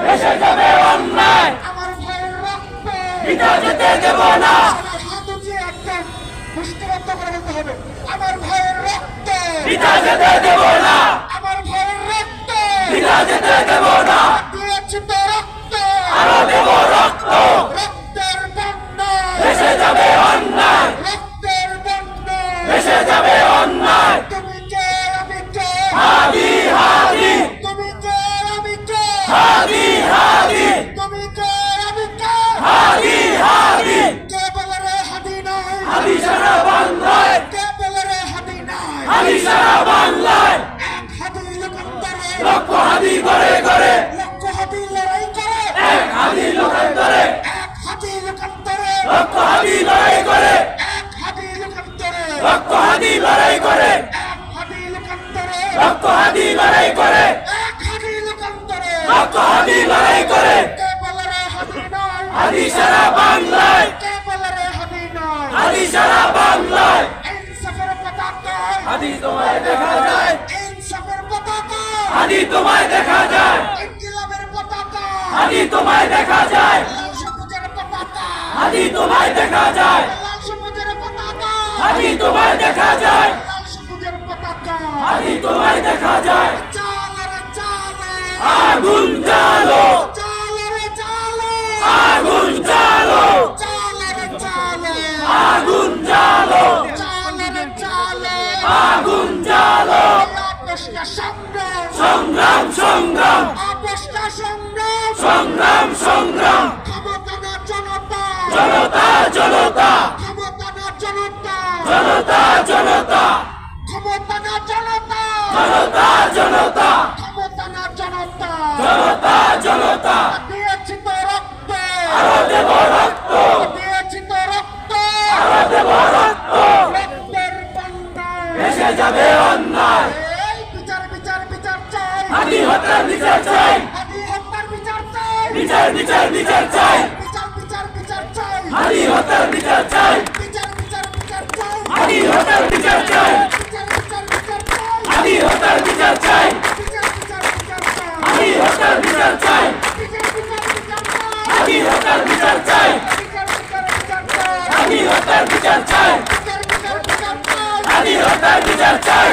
ভেসে যাবে অন্যায়, আমার ভাইয়ের রক্ত পিতা যেতে দেব না। সবার হাত উঁচিয়ে একদম মুষ্টিবদ্ধ করে বলতে হবে, আমার ভাইয়ের রক্ত পিতা যেতে দেব না, আমার ভাইয়ের রক্ত পিতা যেতে দেব না। দিয়েছি তো রক্ত, আরো দেব রক্ত, রক্তের বন্যায় ভেসে যাবে অন্যায়, রক্তের বন্যায় ভেসে যাবে অন্যায়। তুমি কে আমি কে, হাদি হাদি, তুমি কে আমি কে, হাদি হাদি, তুমি কে আমি কে, হাদি হাদি। কে বলে রে হাদি নাই, হাদি সারা বাংলায়, কে বলে রে হাদি নাই, হাদি সারা বাংলায়। এক হাদি লোকান্তরে লক্ষ হাদি করে করে, লক্ষ হাদি লড়াই করে, এক হাদি লোকান্তরে, এক হাদি লোকান্তরে লক্ষ হাদি লড়াই করে, এক হাদি লোকান্তরে লক্ষ হাদি লড়াই করে, এক হাদি লোকান্তরে লক্ষ হাদি লড়াই করে, এক হাদি লোকান্তরে লক্ষ হাদি লড়াই করে। কে বলে রে হাদি নাই, হাদি সারা বাংলায়, কে বলে রে হাদি নাই, হাদি সারা বাংলায়। ইনসাফের পতাকায় হাদি তোমায় দেখা যায়, ইনসাফের পতাকায় হাদি তোমায় দেখা যায়, ইনকিলাবের পতাকা হাদি তোমায় দেখা যায়, লাল সবুজের পতাকা হাদি তোমায় দেখা যায়, লাল সবুজের পতাকা হাদি তোমায় দেখা যায়, লাল সবুজের পতাকা হাদি তোমায় দেখা যায়। চালে রে চালে আগুন জ্বালো, চালে রে চালে আগুন জ্বালো, চালে রে চালে আগুন জ্বালো, চালে রে চালে আগুন জ্বালো। আপোষটা সংগ্রাম সংগ্রাম সংগ্রাম, আপোষটা সংগ্রাম সংগ্রাম সংগ্রাম। ক্ষমতা না জনতা জনতা জনতা, ক্ষমতা না জনতা জনতা জনতা, ক্ষমতা না জনতা জনতা জনতা, ক্ষমতা না জনতা জনতা জনতা। দিয়েছি তো রক্ত আরো দেব রক্ত, দিয়েছি তো রক্ত আরো দেব রক্ত, রক্তের বন্যায় ভেসে যাবে অন্যায়। এই বিচার বিচার বিচার চাই হাদি হত্যার বিচার চাই, হাদি হত্যার বিচার চাই বিচার বিচার বিচার চাই, বিচার বিচার বিচার চাই হাদি হত্যার বিচার চাই, বিচার বিচার বিচার চাই হাদি হত্যার বিচার চাই, বিচার বিচার বিচার চাই হাদি হত্যার বিচার চাই, বিচার বিচার বিচার চাই হাদি হত্যার বিচার চাই, বিচার বিচার বিচার চাই হাদি হত্যার বিচার চাই, বিচার বিচার বিচার চাই হাদি হত্যার বিচার চাই, বিচার বিচার বিচার চাই হাদি হত্যার বিচার চাই।